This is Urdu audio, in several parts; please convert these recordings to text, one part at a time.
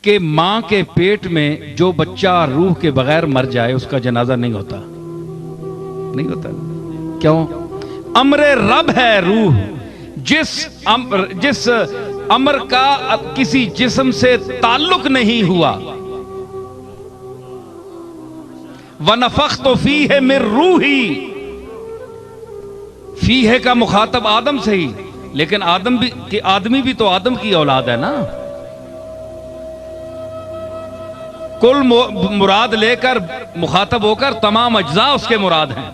کہ ماں کے پیٹ میں جو بچہ روح کے بغیر مر جائے اس کا جنازہ نہیں ہوتا، نہیں ہوتا۔ کیوں؟ امر رب ہے روح، جس امر کا کسی جسم سے تعلق نہیں ہوا۔ وَنَفَخْتُ فِيهِ مِن رُوحِي، فیہ کا مخاطب آدم سے ہی، لیکن آدمی بھی تو آدم کی اولاد ہے نا۔ کل مراد لے کر مخاطب ہو کر تمام اجزاء اس کے مراد ہیں۔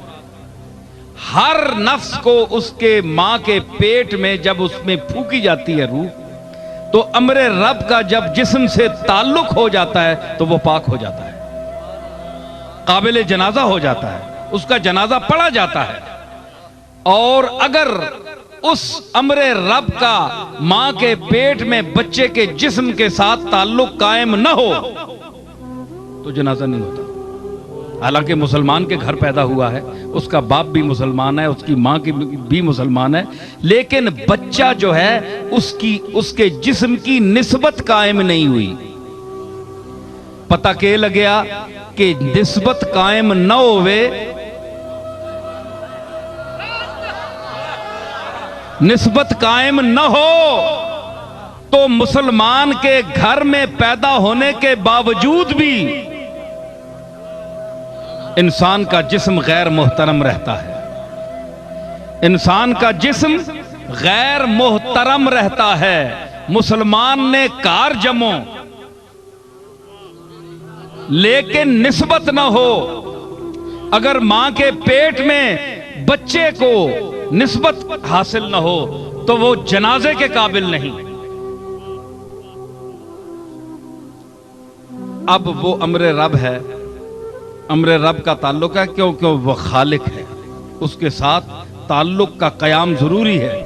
ہر نفس کو اس کے ماں کے پیٹ میں جب اس میں پھونکی جاتی ہے روح، تو امر رب کا جب جسم سے تعلق ہو جاتا ہے تو وہ پاک ہو جاتا ہے، قابل جنازہ ہو جاتا ہے، اس کا جنازہ پڑھا جاتا ہے۔ اور اگر اس امر رب کا ماں کے پیٹ میں بچے کے جسم کے ساتھ تعلق قائم نہ ہو تو جنازہ نہیں ہوتا۔ حالانکہ مسلمان کے گھر پیدا ہوا ہے، اس کا باپ بھی مسلمان ہے، اس کی ماں بھی مسلمان ہے، لیکن بچہ جو ہے اس کے جسم کی نسبت قائم نہیں ہوئی۔ پتہ کہ لگیا کہ نسبت قائم نہ ہوئے، نسبت قائم نہ ہو تو مسلمان کے گھر میں پیدا ہونے کے باوجود بھی انسان کا جسم غیر محترم رہتا ہے، انسان کا جسم غیر محترم رہتا ہے۔ مسلمان نے کار جمو لیکن نسبت نہ ہو، اگر ماں کے پیٹ میں بچے کو نسبت حاصل نہ ہو تو وہ جنازے کے قابل نہیں۔ اب وہ امر رب ہے، امر رب کا تعلق ہے، کیونکہ وہ خالق ہے، اس کے ساتھ تعلق کا قیام ضروری ہے۔